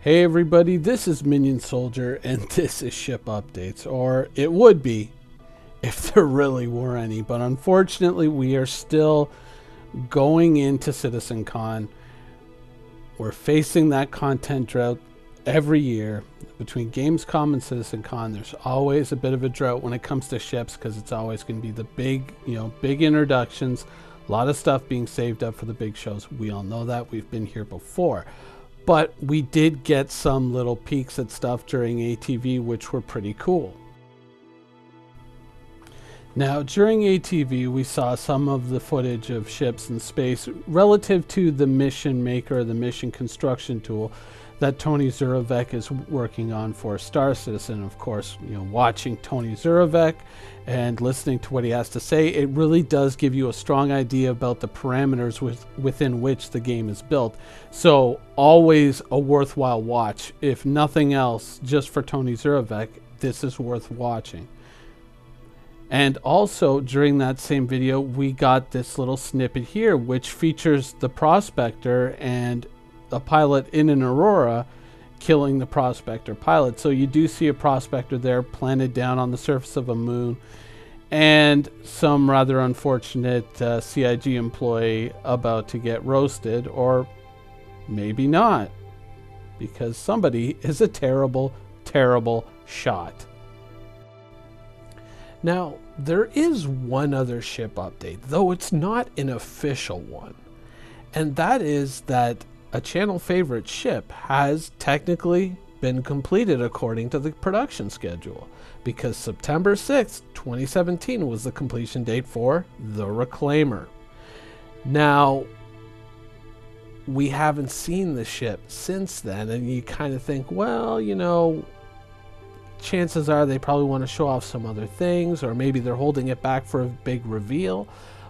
Hey everybody, this is Minion Soldier, and this is ship updates, or it would be if there really were any, but unfortunately we are still going into CitizenCon. We're facing that content drought every year. Between Gamescom and CitizenCon, there's always a bit of a drought when it comes to ships, because it's always going to be the big introductions, a lot of stuff being saved up for the big shows. We all know that, we've been here before. But we did get some little peeks at stuff during ATV, which were pretty cool. Now, during ATV, we saw some of the footage of ships in space relative to the mission maker, the mission construction tool that Tony Zurovec is working on for Star Citizen. Of course, watching Tony Zurovec and listening to what he has to say, it really does give you a strong idea about the parameters within which the game is built. So always a worthwhile watch. If nothing else, just for Tony Zurovec, this is worth watching. And also during that same video, we got this little snippet here, which features the Prospector and a pilot in an Aurora killing the Prospector pilot. So you do see a Prospector there planted down on the surface of a moon, and some rather unfortunate CIG employee about to get roasted, or maybe not, because somebody is a terrible, terrible shot. Now, there is one other ship update, though it's not an official one, and that is that a channel favorite ship has technically been completed according to the production schedule, because September 6th, 2017 was the completion date for the Reclaimer. Now, we haven't seen the ship since then, and you kind of think, well, chances are they probably want to show off some other things, or maybe they're holding it back for a big reveal.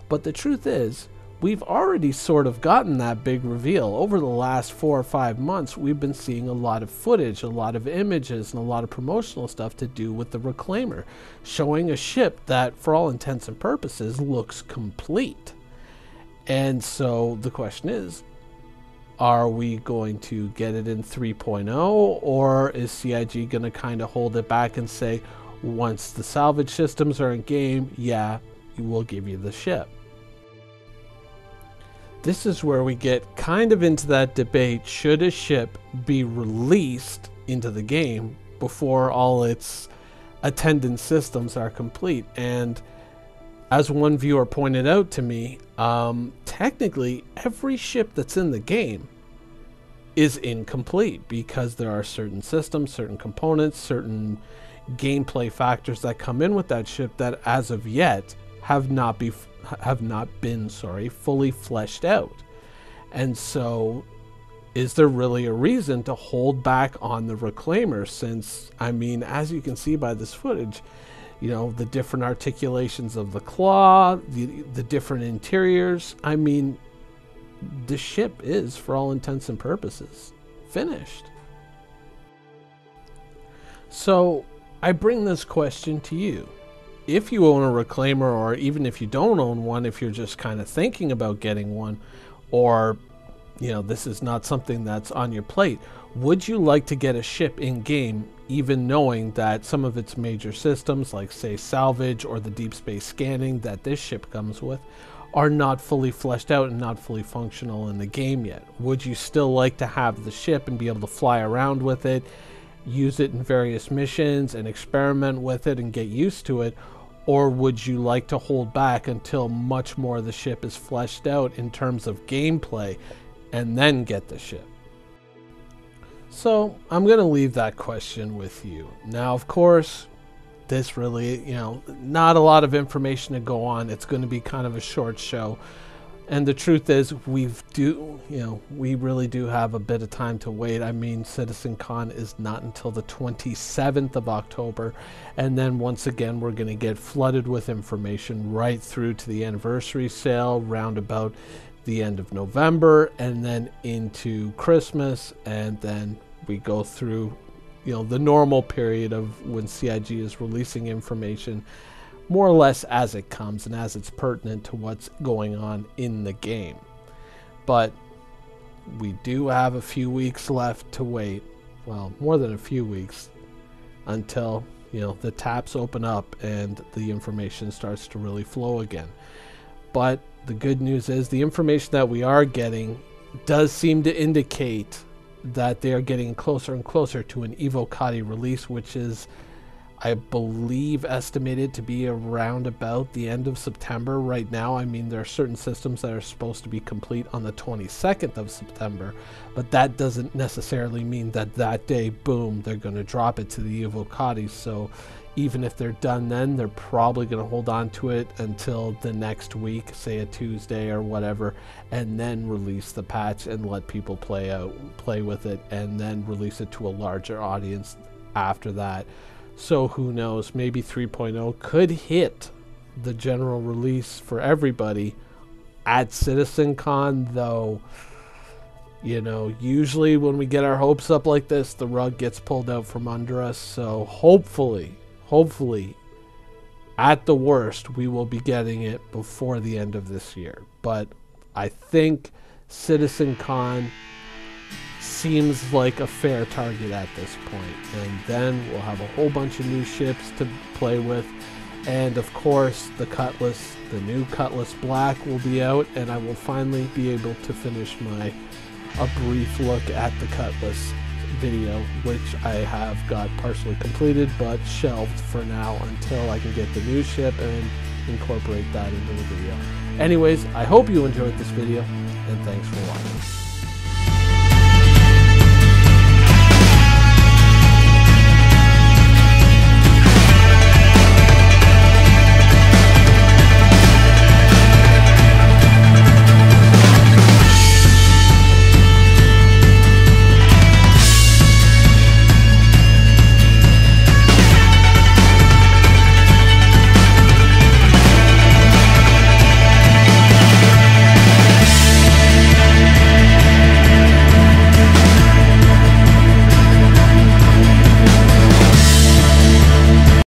But the truth is, we've already sort of gotten that big reveal. Over the last 4 or 5 months, we've been seeing a lot of footage, a lot of images, and a lot of promotional stuff to do with the Reclaimer, showing a ship that, for all intents and purposes, looks complete. And so the question is, are we going to get it in 3.0, or is CIG going to kind of hold it back and say, once the salvage systems are in game, yeah, we'll give you the ship? This is where we get kind of into that debate, should a ship be released into the game before all its attendant systems are complete? And as one viewer pointed out to me, technically every ship that's in the game is incomplete, because there are certain systems, certain components, certain gameplay factors that come in with that ship that as of yet have not been fully fleshed out. And so is there really a reason to hold back on the Reclaimer, since, as you can see by this footage, the different articulations of the claw, the different interiors, the ship is, for all intents and purposes, finished. So I bring this question to you. If you own a Reclaimer, or even if you don't own one, if you're just kind of thinking about getting one, or this is not something that's on your plate, would you like to get a ship in game, even knowing that some of its major systems, like say salvage or the deep space scanning that this ship comes with, are not fully fleshed out and not fully functional in the game yet? Would you still like to have the ship and be able to fly around with it, use it in various missions and experiment with it and get used to it? Or would you like to hold back until much more of the ship is fleshed out in terms of gameplay and then get the ship? So I'm going to leave that question with you. Now, of course, this really, not a lot of information to go on. It's going to be kind of a short show. And the truth is, we really do have a bit of time to wait. CitizenCon is not until the 27th of October. And then once again, we're going to get flooded with information right through to the anniversary sale, round about the end of November, and then into Christmas. And then we go through, the normal period of when CIG is releasing information, more or less as it comes and as it's pertinent to what's going on in the game. But we do have a few weeks left to wait, well, more than a few weeks until, you know, the taps open up and the information starts to really flow again. But the good news is the information that we are getting does seem to indicate that they are getting closer and closer to an Evocati release, which is, I believe, estimated to be around about the end of September right now. I mean, there are certain systems that are supposed to be complete on the 22nd of September, but that doesn't necessarily mean that that day, boom, they're going to drop it to the Evocati. So even if they're done then, they're probably going to hold on to it until the next week, say a Tuesday or whatever, and then release the patch and let people play with it, and then release it to a larger audience after that. So who knows, maybe 3.0 could hit the general release for everybody at CitizenCon, though, you know, usually when we get our hopes up like this, the rug gets pulled out from under us. So hopefully, at the worst, we will be getting it before the end of this year. But I think CitizenCon seems like a fair target at this point, and then we'll have a whole bunch of new ships to play with, and of course the Cutlass, the new Cutlass Black will be out, and I will finally be able to finish a brief look at the Cutlass video, which I have got partially completed but shelved for now until I can get the new ship and incorporate that into the video. Anyways, I hope you enjoyed this video, and thanks for watching.